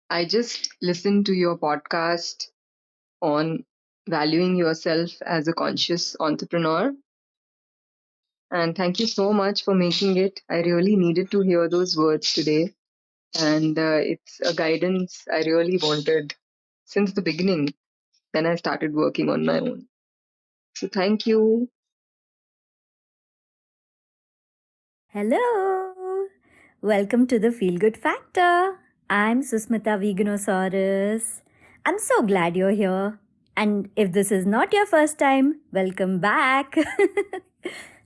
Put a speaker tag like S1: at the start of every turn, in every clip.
S1: I just listened to your podcast on valuing yourself as a conscious entrepreneur. And thank you so much for making it. I really needed to hear those words today. And it's a guidance I really wanted since the beginning when I started working on my own. So thank you.
S2: Hello! Welcome to the Feel Good Factor. I'm Susmita Veganosaurus. I'm so glad you're here. And if this is not your first time, welcome back.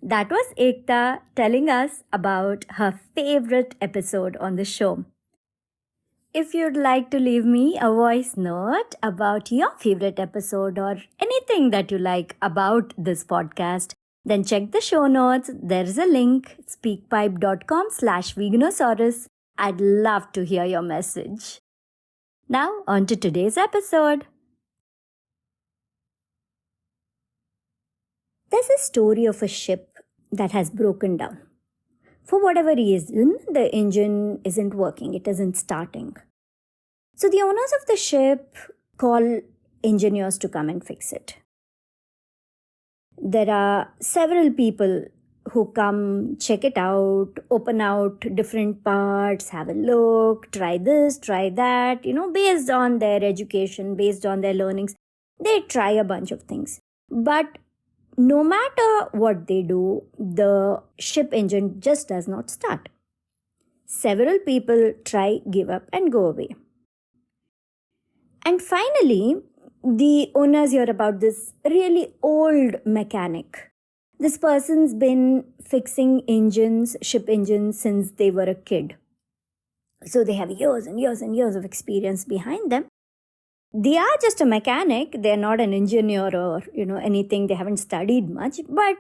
S2: That was Ekta telling us about her favorite episode on the show. If you'd like to leave me a voice note about your favorite episode or anything that you like about this podcast, then check the show notes. There is a link, speakpipe.com/veganosaurus. I'd love to hear your message. Now, on to today's episode. There's a story of a ship that has broken down. For whatever reason, the engine isn't working, it isn't starting. So the owners of the ship call engineers to come and fix it. There are several people who come check it out, open out different parts, have a look, try this, try that, based on their education, based on their learnings. They try a bunch of things. But no matter what they do, the ship engine just does not start. Several people try, give up, and go away. And finally, the owners hear about this really old mechanic. This person's been fixing engines, ship engines, since they were a kid. So they have years and years and years of experience behind them. They are just a mechanic. They're not an engineer or, anything. They haven't studied much. But,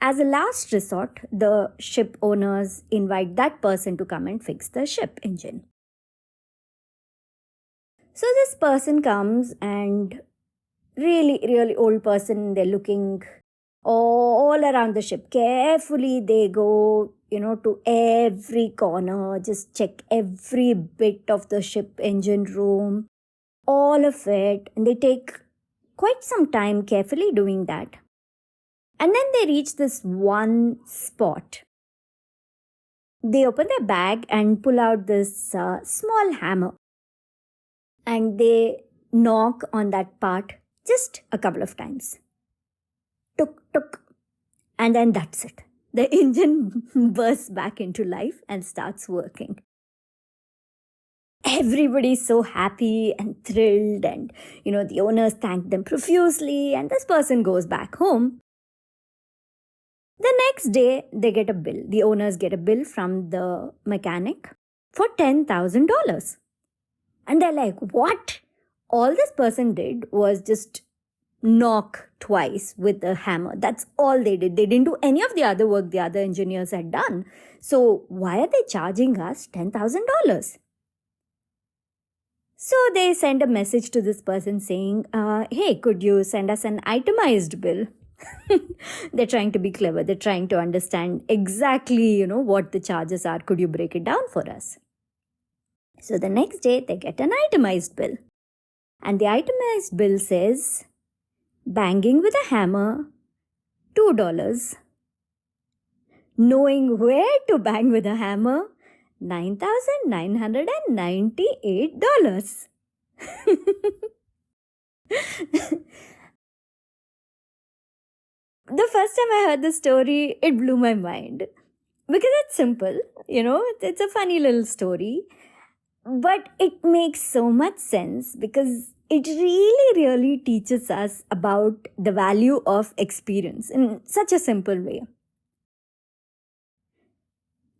S2: as a last resort, the ship owners invite that person to come and fix the ship engine. So this person comes and really, really old person, they're looking all around the ship. Carefully they go, to every corner, just check every bit of the ship engine room, all of it. And they take quite some time carefully doing that. And then they reach this one spot. They open their bag and pull out this small hammer. And they knock on that part just a couple of times. Tuk, tuk. And then that's it. The engine bursts back into life and starts working. Everybody's so happy and thrilled, and the owners thank them profusely, and this person goes back home. The next day, they get a bill. The owners get a bill from the mechanic for $10,000. And they're like, what? All this person did was just knock twice with a hammer. That's all they did. They didn't do any of the other work the other engineers had done. So why are they charging us $10,000? So they send a message to this person saying, hey, could you send us an itemized bill? They're trying to be clever. They're trying to understand exactly, what the charges are. Could you break it down for us? So the next day, they get an itemized bill. And the itemized bill says, banging with a hammer, $2. Knowing where to bang with a hammer, $9,998. The first time I heard the story, it blew my mind. Because it's simple, it's a funny little story. But it makes so much sense because it really, really teaches us about the value of experience in such a simple way.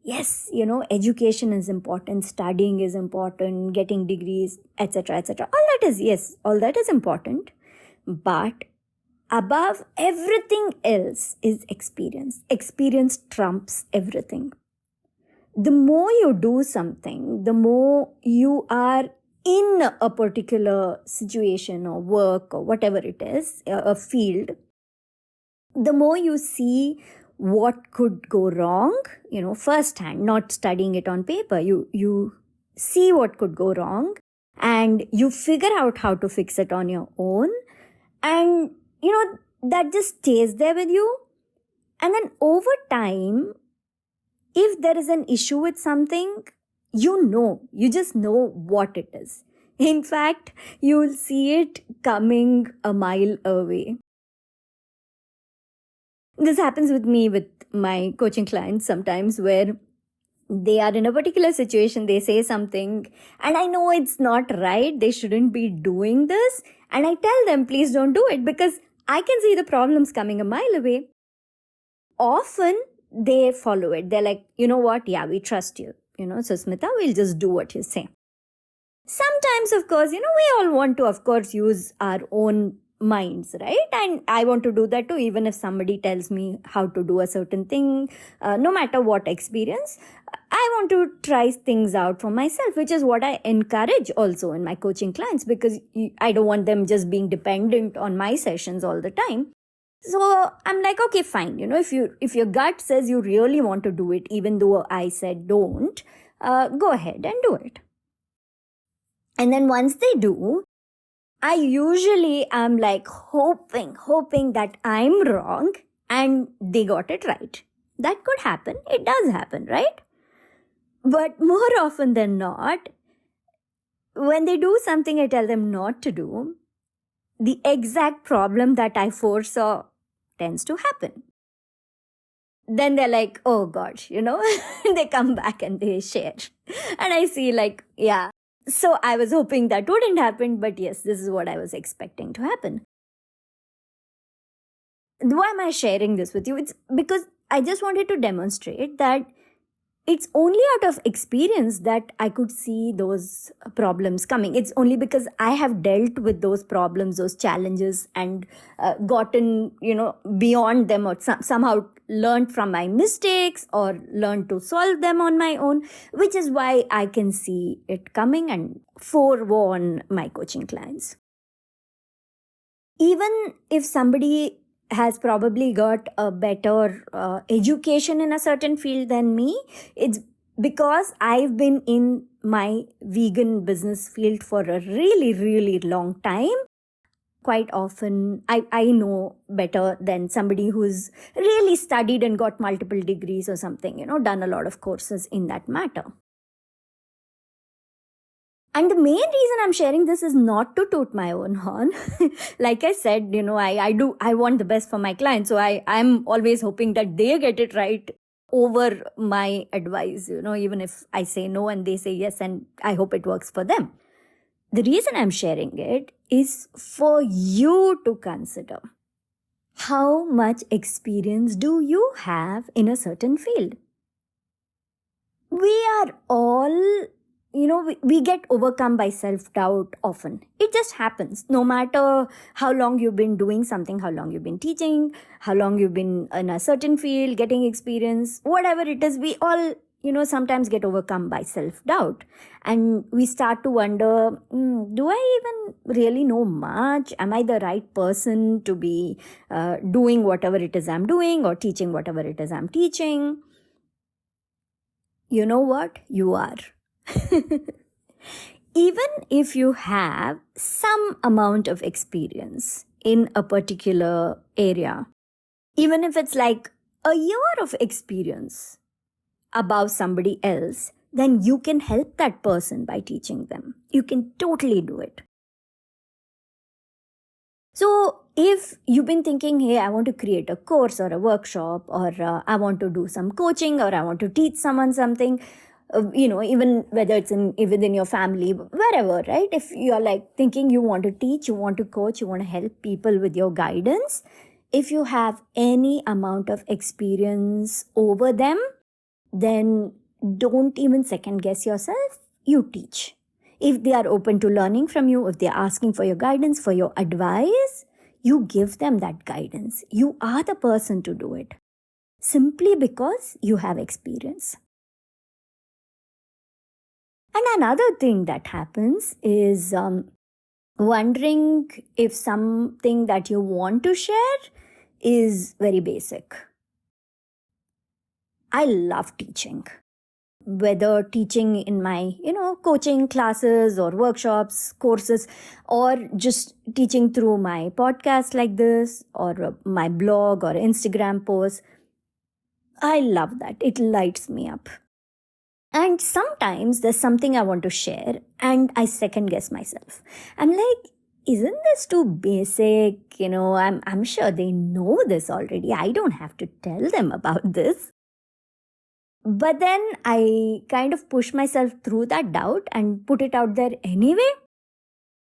S2: Yes, education is important, studying is important, getting degrees, etc., etc. All that is important. But above everything else is experience. Experience trumps everything. The more you do something, the more you are in a particular situation or work or whatever it is, a field, the more you see what could go wrong, firsthand, not studying it on paper. You see what could go wrong, and you figure out how to fix it on your own. And, that just stays there with you. And then over time, if there is an issue with something, you just know what it is. In fact, you'll see it coming a mile away. This happens with me with my coaching clients sometimes, where they are in a particular situation, they say something, and I know it's not right, they shouldn't be doing this. And I tell them, please don't do it, because I can see the problems coming a mile away. Often they follow it. They're like, you know what? Yeah, we trust you. So Smita, we'll just do what you say. Sometimes, of course, we all want to, of course, use our own minds, right? And I want to do that too, even if somebody tells me how to do a certain thing, no matter what experience. I want to try things out for myself, which is what I encourage also in my coaching clients, because I don't want them just being dependent on my sessions all the time. So I'm like, okay, fine. If your gut says you really want to do it, even though I said don't, go ahead and do it. And then once they do, I usually am like hoping that I'm wrong and they got it right. That could happen. It does happen, right? But more often than not, when they do something I tell them not to do, the exact problem that I foresaw tends to happen. Then they're like, oh gosh, they come back and they share. And I see like, yeah. So I was hoping that wouldn't happen, but yes, this is what I was expecting to happen. Why am I sharing this with you? It's because I just wanted to demonstrate that it's only out of experience that I could see those problems coming. It's only because I have dealt with those problems, those challenges, and gotten, beyond them, or somehow learned from my mistakes or learned to solve them on my own, which is why I can see it coming and forewarn my coaching clients. Even if somebody has probably got a better education in a certain field than me, it's because I've been in my vegan business field for a really, really long time. Quite often, I know better than somebody who's really studied and got multiple degrees or something, done a lot of courses in that matter. And the main reason I'm sharing this is not to toot my own horn. Like I said, I want the best for my clients. So I'm always hoping that they get it right over my advice, even if I say no and they say yes, and I hope it works for them. The reason I'm sharing it is for you to consider. How much experience do you have in a certain field? We are all we get overcome by self-doubt often. It just happens. No matter how long you've been doing something, how long you've been teaching, how long you've been in a certain field, getting experience, whatever it is, we all, sometimes get overcome by self-doubt. And we start to wonder, do I even really know much? Am I the right person to be doing whatever it is I'm doing, or teaching whatever it is I'm teaching? You know what? You are. Even if you have some amount of experience in a particular area, even if it's like a year of experience above somebody else, then you can help that person by teaching them. You can totally do it. So if you've been thinking, hey, I want to create a course or a workshop, or I want to do some coaching, or I want to teach someone something, even whether it's within your family, wherever, right? If you're like thinking you want to teach, you want to coach, you want to help people with your guidance, if you have any amount of experience over them, then don't even second guess yourself. You teach. If they are open to learning from you, if they're asking for your guidance, for your advice, you give them that guidance. You are the person to do it, simply because you have experience. And another thing that happens is wondering if something that you want to share is very basic. I love teaching. whether teaching in my, coaching classes or workshops, courses, or just teaching through my podcast like this, or my blog or Instagram posts. I love that. It lights me up. And sometimes there's something I want to share and I second guess myself. I'm like, isn't this too basic? I'm sure they know this already. I don't have to tell them about this. But then I kind of push myself through that doubt and put it out there anyway.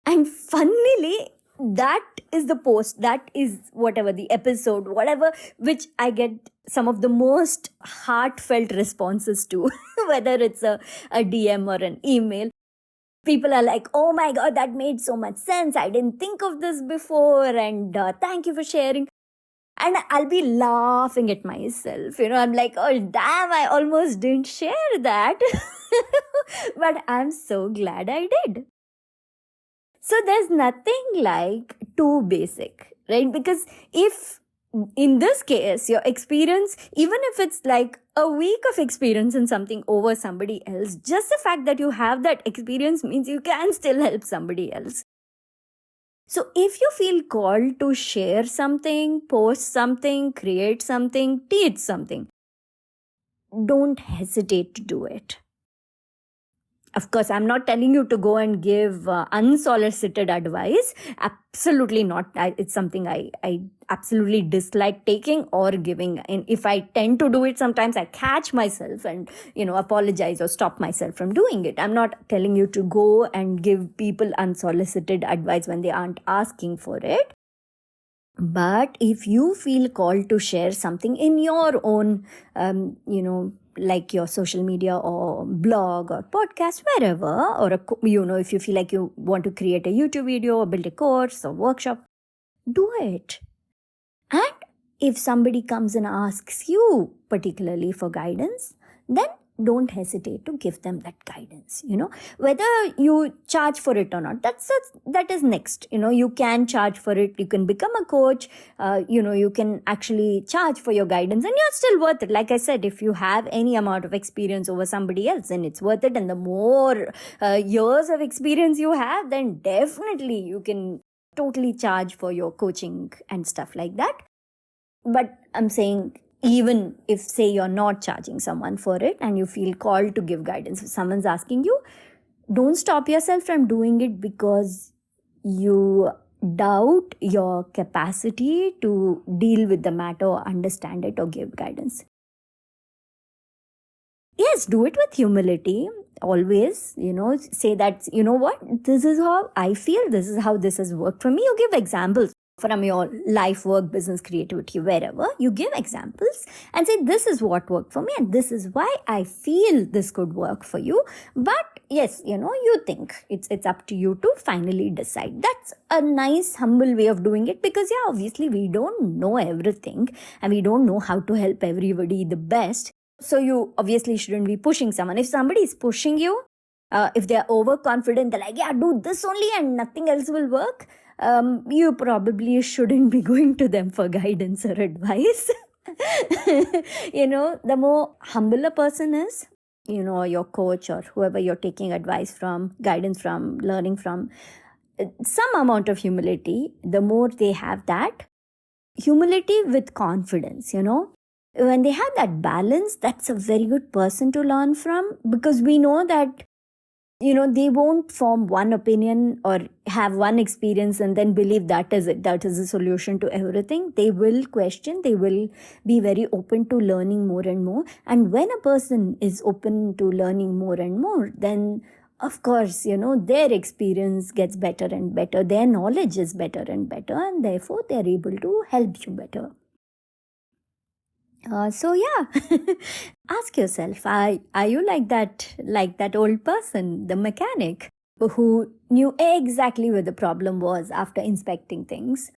S2: And funnily, that is the post, that is whatever the episode, whatever, which I get some of the most heartfelt responses to, whether it's a DM or an email. People are like, oh my God, that made so much sense. I didn't think of this before. And thank you for sharing. And I'll be laughing at myself. I'm like, oh, damn, I almost didn't share that. But I'm so glad I did. So there's nothing like too basic, right? Because if in this case, your experience, even if it's like a week of experience in something over somebody else, just the fact that you have that experience means you can still help somebody else. So if you feel called to share something, post something, create something, teach something, don't hesitate to do it. Of course, I'm not telling you to go and give unsolicited advice. Absolutely not. It's something I absolutely dislike taking or giving. And if I tend to do it, sometimes I catch myself and, apologize or stop myself from doing it. I'm not telling you to go and give people unsolicited advice when they aren't asking for it. But if you feel called to share something in your own, like your social media or blog or podcast, wherever, or, if you feel like you want to create a YouTube video or build a course or workshop, do it. And if somebody comes and asks you particularly for guidance, then don't hesitate to give them that guidance. Whether you charge for it or not, that is next. You can charge for it. You can become a coach. You can actually charge for your guidance, and you're still worth it. Like I said, if you have any amount of experience over somebody else, then it's worth it. And the more years of experience you have, then definitely you can totally charge for your coaching and stuff like that. But I'm saying, even if, say, you're not charging someone for it and you feel called to give guidance, if someone's asking you, don't stop yourself from doing it because you doubt your capacity to deal with the matter or understand it or give guidance. Yes, do it with humility. Always, say that, what, this is how I feel, this is how this has worked for me. You give examples from your life, work, business, creativity, wherever. You give examples and say, this is what worked for me and this is why I feel this could work for you. But yes, you think it's up to you to finally decide. That's a nice, humble way of doing it, because obviously we don't know everything and we don't know how to help everybody the best. So you obviously shouldn't be pushing someone. If somebody is pushing you, if they're overconfident, they're like, yeah, do this only and nothing else will work, you probably shouldn't be going to them for guidance or advice. The more humble a person is, your coach or whoever you're taking advice from, guidance from, learning from, some amount of humility, the more they have that. Humility with confidence, when they have that balance, that's a very good person to learn from, because we know that, they won't form one opinion or have one experience and then believe that is it, that is the solution to everything. They will question, they will be very open to learning more and more. And when a person is open to learning more and more, then of course, their experience gets better and better, their knowledge is better and better, and therefore they're able to help you better. So yeah, ask yourself, are you like that old person, the mechanic, who knew exactly where the problem was after inspecting things?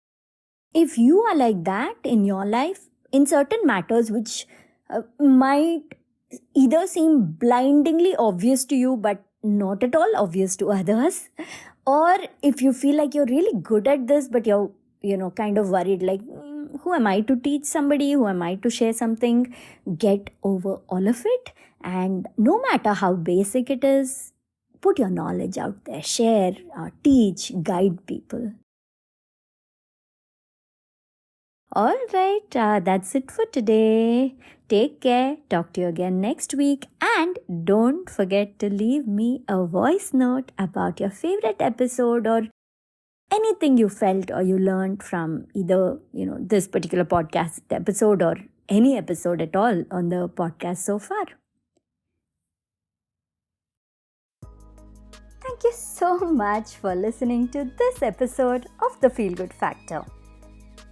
S2: If you are like that in your life, in certain matters which might either seem blindingly obvious to you but not at all obvious to others, or if you feel like you're really good at this but you're kind of worried, like, who am I to teach somebody? Who am I to share something? Get over all of it. And no matter how basic it is, put your knowledge out there. Share, teach, guide people. All right, that's it for today. Take care. Talk to you again next week. And don't forget to leave me a voice note about your favorite episode or anything you felt or you learned from either, this particular podcast episode or any episode at all on the podcast so far. Thank you so much for listening to this episode of The Feel Good Factor.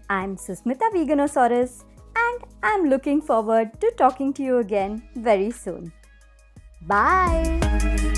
S2: I'm Susmita Veganosaurus, and I'm looking forward to talking to you again very soon. Bye!